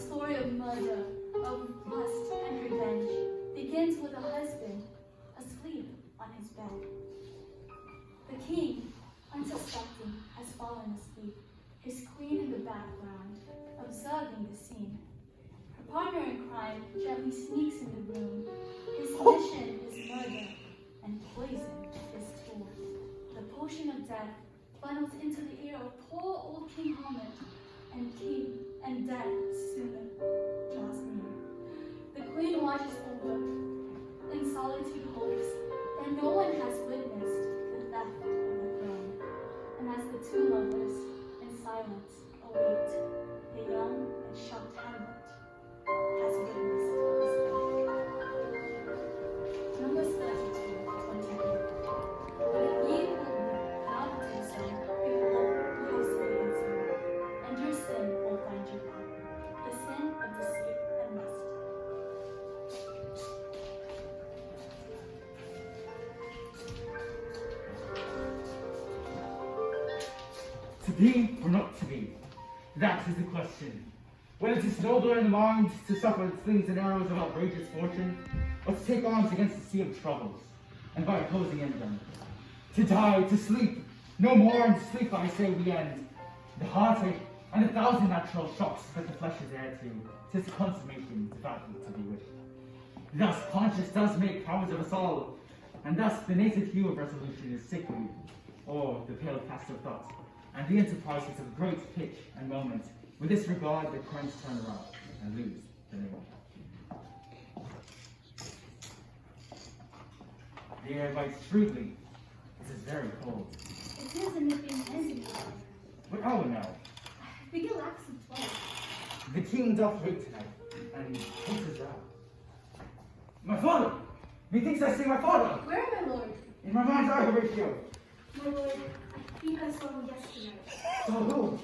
story of murder, of lust and revenge, begins with a husband asleep on his bed. The king, unsuspecting, has fallen asleep, his queen in the background, observing the scene. Her partner in crime gently sneaks in the room. His mission is murder, and poison is tool. The potion of death funnels into the ear of poor old King Hamlet, and death soon draws near. The queen watches over, in solitude hopes that no one has witnessed the theft of the throne. And as the two lovers, in silence, await, the young and shocked Hamlet has witnessed his death. Numbers 32:28. But if ye will not do so, behold, the host of the answer, and your sin will find you out, the sin of deceit and lust. To be or not to be? That is the question. Whether it is nobler in the mind to suffer the slings and arrows of outrageous fortune, or to take arms against the sea of troubles, and by opposing in them. To die, to sleep, no more, and to sleep, I say, we end. The heartache and 1,000 natural shocks that the flesh is heir to, 'tis consummation devoutly to be wished. Thus conscience does make cowards of us all, and thus the native hue of resolution is sickly, or the pale cast of thought, and the enterprises of great pitch and moment. With this regard, the crimes turn around and lose the name. The air bites shrewdly. It is very cold. It is a nipping wind. But oh no, I think it lacks some flight. the king doth wait tonight, and takes his vow. My father! Methinks I see my father! Where, my lord? In my mind's eye, Horatio. My lord, I think I saw him yesterday. So who?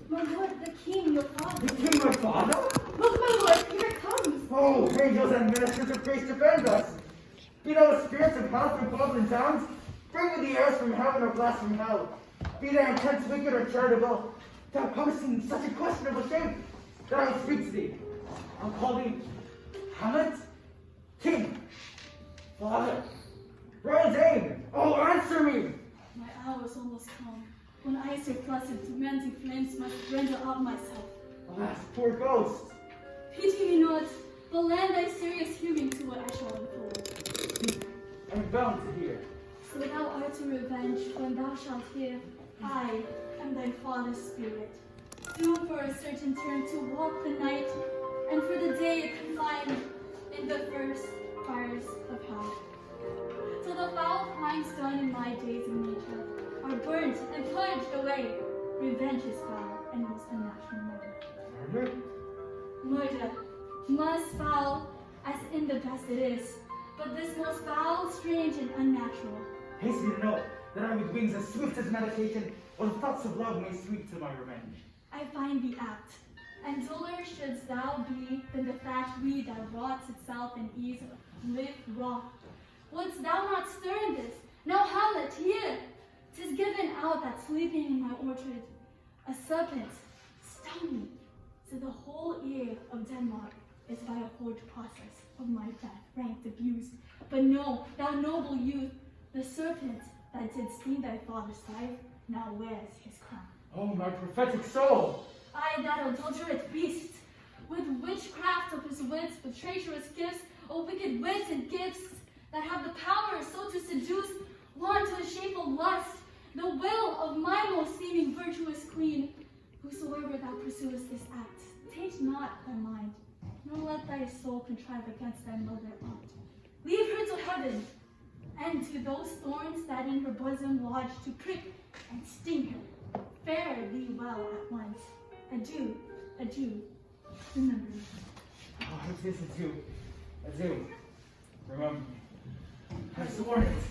My lord, the king, your father. The king, my father? Look, my lord, here it comes. Oh, angels and ministers of grace defend us! Be thou spirits of hell from above and towns, bring me the heirs from heaven or blast from hell. Be their intents wicked or charitable, thou comest in such a questionable shape that I will speak to thee. I'll call thee Hamlet, King, Father, Royal Dame. Oh, answer me! My hour is almost come, when I surplus of tormenting flames must render up myself. Alas, poor ghost! Pity me not, but lend thy serious hearing to what I shall unfold. Speak, I am bound to hear. So thou art to revenge when thou shalt hear, I am thy father's spirit, doomed for a certain turn to walk the night, and for the day confined in the first fires of hell. Till the foul crimes done in my days of nature are burnt and purged away, revenge is foul and most unnatural murder. Murder? Murder, most foul as in the best it is, but this most foul, strange, and unnatural. Hasten to know that I with wings as swift as meditation, or the thoughts of love may sweep to my revenge. I find thee apt, and duller shouldst thou be than the thatched weed that rots itself in ease live raw. Wouldst thou not stir in this? Now, Hamlet, here! 'Tis given out that sleeping in my orchard, a serpent stung me, so the whole ear of Denmark is by a forged process of my death ranked abused. But know, thou noble youth, the serpent that did sting thy father's life now wears his crown. Oh, my prophetic soul! I, that adulterate beast, with witchcraft of his wits, with treacherous gifts, O wicked wits and gifts that have the power so to seduce, one to the shape of lust, the will of my most seeming virtuous queen. Whosoever thou pursuest this act, taint not thy mind, nor let thy soul contrive against thy mother aunt. Leave her to heaven, and to those thorns that in her bosom lodge to prick and sting her. Fare thee well at once. Adieu, adieu. Remember me. Oh, it is adieu. Adieu. Remember me. I sworn it.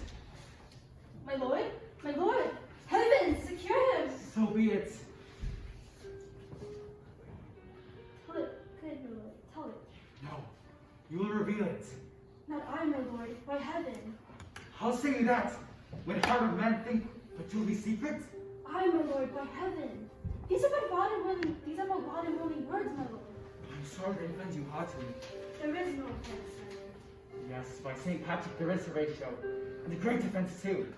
My lord, heaven, secure him. So be it. Tell it, good my lord, tell it. No, you will reveal it. Not I, my lord, by heaven. How say you that, when heart of men think but truly secret? I, my lord, by heaven. These are my God and willing words, my lord. I'm sorry to offend you heartily. There is no offense, sir. Yes, by St. Patrick there is a ratio, and a great offense too.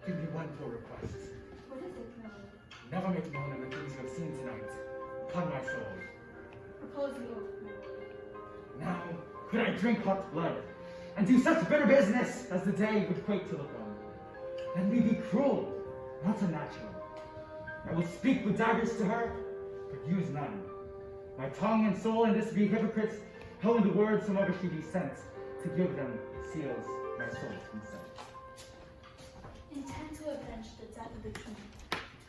Give me one poor request. What is it, Camille? Never make known of the things you have seen tonight. Upon my soul. Propose the oath, Camille. Now, could I drink hot blood, and do such bitter business as the day would quake to look on? Then we be cruel, not unnatural. I will speak with daggers to her, but use none. My tongue and soul in this be hypocrites, how in the words from ever she be sent, to give them seals my soul's consent. Intent to avenge the death of the king,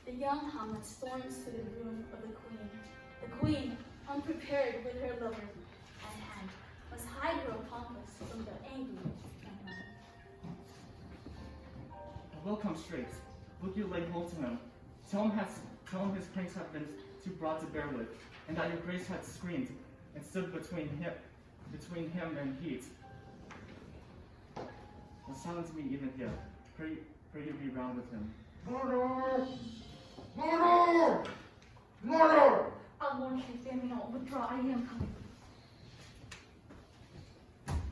the young Hamlet storms to the room of the queen. The queen, unprepared with her lover at hand, must hide her accomplice from the angry young man. I will come straight. Look you lay hold to him. Tell him his pranks have been too broad to bear with, and that your grace had screamed and stood between him and heat. Well, silence me even here. Pray you be round with him. Murder! Murder! Murder! I warn you, fear me not. Withdraw, I am coming.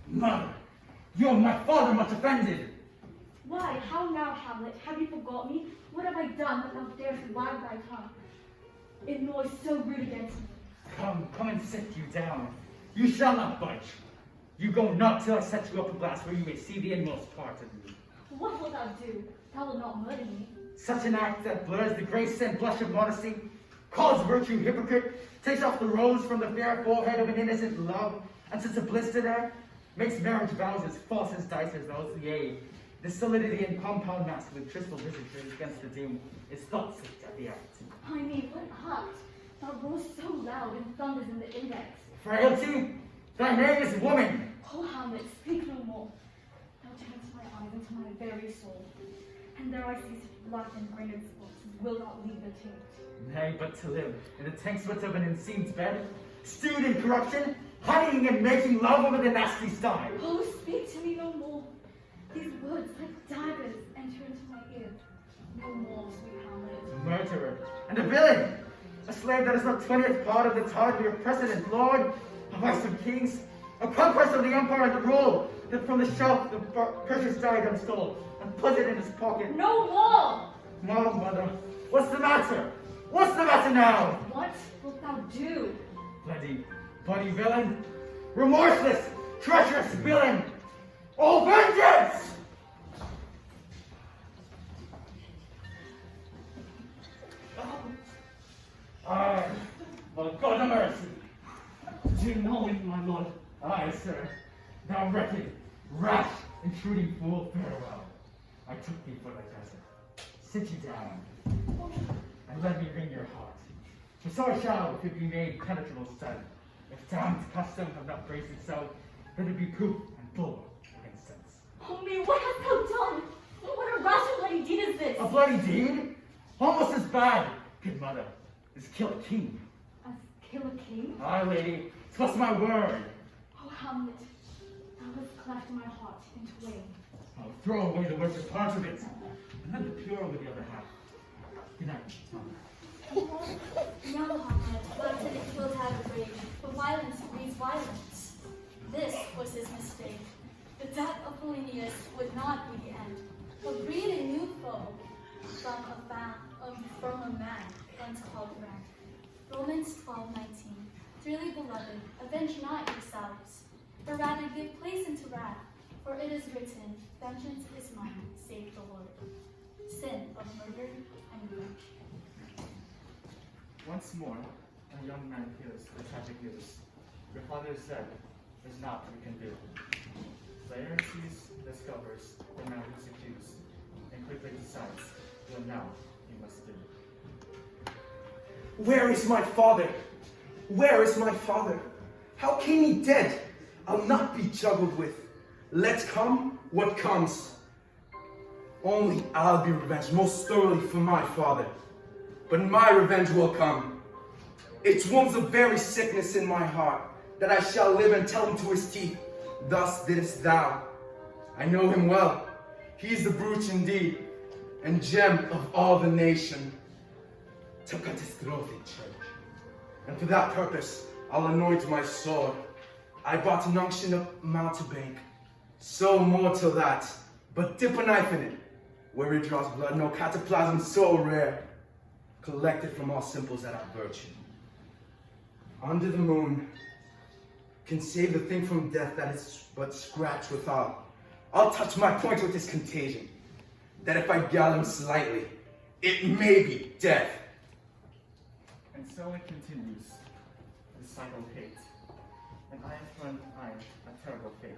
Mother, you have my father much offended. Why? How now, Hamlet? Have you forgot me? What have I done that thou darest wag thy tongue? It noise so rude against me. Come and sit you down. You shall not budge. You go not till I set you up a glass where you may see the inmost part of me. What wilt thou do? Thou wilt not murder me. Such an act that blurs the grace and blush of modesty, calls virtue hypocrite, takes off the rose from the fair forehead of an innocent love, and sets a blister there, makes marriage vows as false as dice as those, yea, the solidity and compound mass with crystal visitors against the doom is thought sick at the act. I mean, what heart? Thou roars so loud and thunders in the index. Frailty, thy name is woman. Oh, Hamlet, speak no more. Thou turns my eyes into my very soul, and there I see such black and grained spots as will not leave the taint. Nay, but to live in the tank sweat of an enseamed bed, stewed in corruption, honeying and making love over the nasty sty. Oh, speak to me no more. These words like daggers enter into my ear. No more, sweet Hamlet. Murderer and a villain, a slave that is not 20th part of the tide of your precedent, Lord, a vice of kings, a conquest of the empire and the rule, that from the shelf the precious diadem stole and put it in his pocket. No more! No, mother, what's the matter? What's the matter now? What wilt thou do? Bloody villain, remorseless, treacherous villain, all vengeance! Aye, well, God have mercy. Do you know him, my lord? Aye, sir, thou wretched, rash, intruding fool, farewell. I took thee for thy desert. Sit you down, and let me wring your heart. For so I shall, if it be made penetrable stud. If damned custom have not braced it so, let it be proof and bull against sense. Oh me, what hast thou done? What a rash and bloody deed is this? A bloody deed? Almost as bad, good mother, as kill a king. As kill a king? Aye, lady, 'twas my word. Oh, Hamlet, thou hast cleft my heart in twain. I'll throw away the worst part of it, and let the pure with the other half. Good night, mother. Young Hamlet, left in a killed out of rage, for violence breeds violence. This was his mistake. The death of Polonius would not be the end, but breed a new foe from a man once called wrath. Romans 12:19. Dearly beloved, avenge not yourselves, but rather give place unto wrath, for it is written, vengeance is mine, saith the Lord. Sin of murder and revenge. Once more, a young man hears the tragic news. Your father is dead. There's naught we can do. Laertes discovers the man who's accused, and quickly decides what now he must do. Where is my father? Where is my father? How came he dead? I'll not be juggled with. Let come what comes. Only I'll be revenged most thoroughly for my father. But my revenge will come. It wounds the very sickness in my heart, that I shall live and tell him to his teeth, thus didst thou. I know him well. He is the brooch indeed, and gem of all the nation. To cut his throat in church. And for that purpose, I'll anoint my sword. I bought an unction of mountebank, so mortal that, but dip a knife in it, where it draws blood, no cataplasm so rare, collected from all simples that have virtue. Under the moon, can save the thing from death that is but scratch without. I'll touch my point with this contagion, that if I gall him slightly, it may be death. And so it continues, the cycle of hate. An eye for an eye, a terrible fate.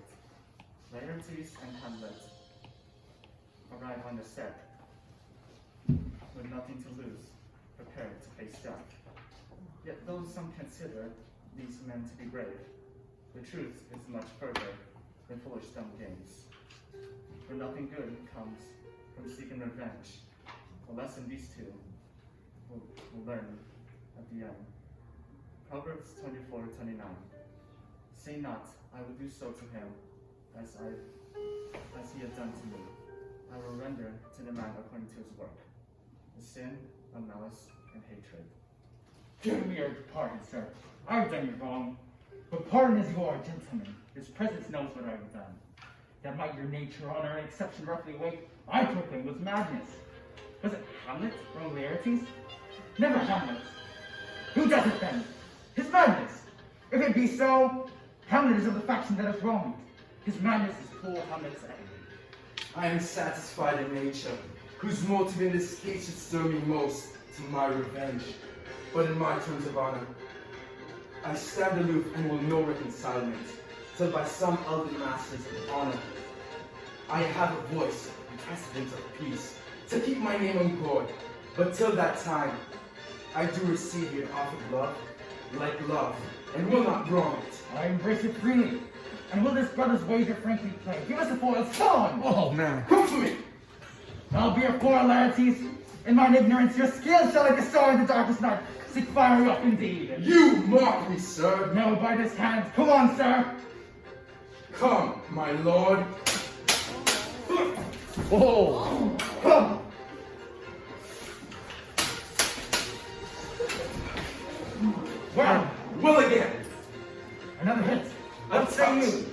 Laertes and Hamlet arrive on the set, with nothing to lose, prepared to face death. Yet though some consider these men to be brave, the truth is much further than foolish dumb games. For nothing good comes from seeking revenge. A lesson these two will learn at the end. Proverbs 24:29. Say not, I will do so to him as he has done to me. I will render to the man according to his work. The sin of malice and hatred. Give me your pardon, sir. I've done you wrong. But pardon as you are, gentlemen. His presence knows what I've done. That might your nature, honor, and exception roughly weight, I proclaim was madness. Was it Hamlet or Laertes? Never Hamlet. Who does it then? His madness. If it be so, Hamlet is of the faction that has wronged. His madness is poor Hamlet's enemy. I am satisfied in nature, whose motive in this case should stir me most to my revenge. But in my terms of honor, I stand aloof and will no reconcilement, till by some other masters of honor, I have a voice and precedent of peace, to keep my name on board. But till that time, I do receive your offered love, like love, and will not wrong it. I embrace it freely. And will this brother's wager frankly play? Give us the foils, come on! Oh man, come for me! I'll be your foil, Laertes. In mine ignorance, your skill shall like a star in the darkest night. Seek fire up indeed. You mock me, sir! No, by this hand. Come on, sir! Come, my lord. Oh! Come! Well, Will again. another hit. A What say you?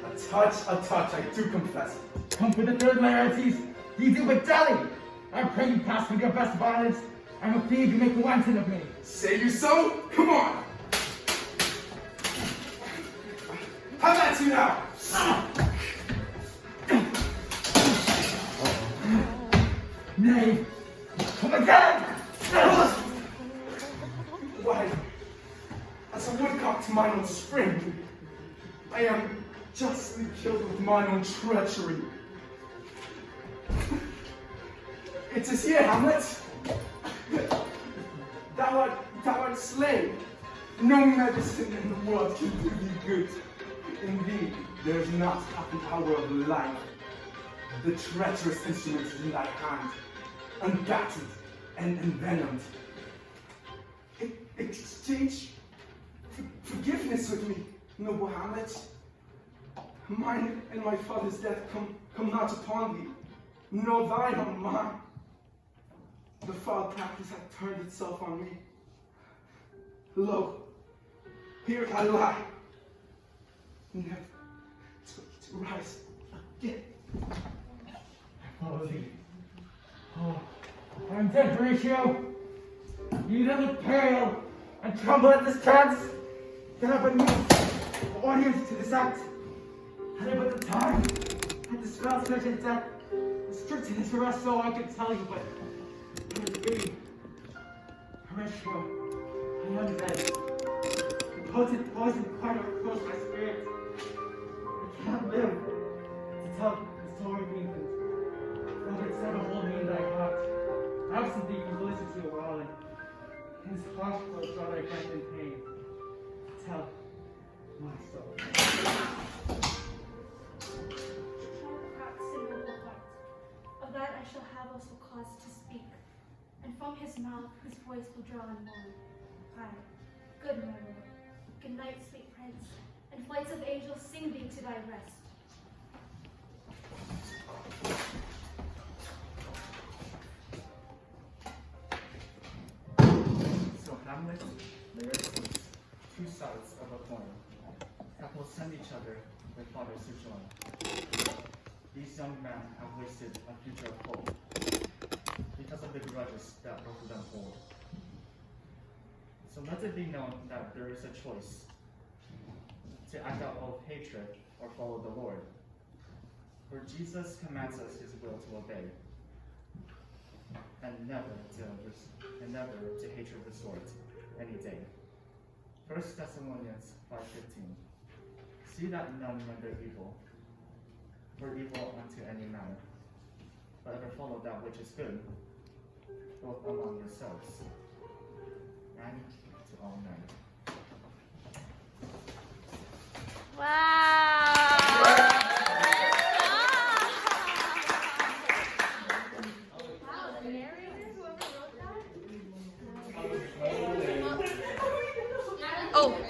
A touch, I do confess. Come for the third, Laertes. You do but dally. I pray you pass with your best violence. I'm afraid you make a wanton of me. Say you so? Come on! How about you now? Nay, come again! Why, as a woodcock to mine own spring, I am justly killed with mine own treachery. It is here, Hamlet. Thou art slain. No medicine in the world can do thee good. In thee, there is not half an hour of life. The treacherous instrument is in thy hand, unbattered and envenomed. Exchange forgiveness with me, noble Hamlet. Mine and my father's death come not upon thee, nor thine on mine. The foul practice hath turned itself on me. Lo, here I lie, never to rise again. I follow thee. Oh, I'm dead, Horatio. You that look pale and tremble at this chance. Get up and move. Audience to this act. Had I but the time, had the spell to mention death, restricted his arrest so I could tell you, but I was reading. Horatio, I am dead. The potent poison quite overcrosses my spirit. I can't live to tell the story of England. Robert said to hold me in thy heart. Absent thee from felicity or Raleigh. His harsh blows draw thy breath in pain. Tell my soul. Perhaps in noble heart, of that I shall have also cause to speak, and from his mouth his voice will draw and mourn. Aye, good my lord, good night, sweet prince, and flights of angels sing thee to thy rest. So Hamlet, Laertes, sides of a coin. Couples send each other with fathers to join. These young men have wasted a future of hope because of the grudges that both of them hold. So let it be known that there is a choice to act out of hatred or follow the Lord. For Jesus commands us his will to obey, and never to hatred resort any day. 1 Thessalonians 5:15. See that none render evil for evil unto any man, but ever follow that which is good, both among yourselves and to all men. Wow. Oh.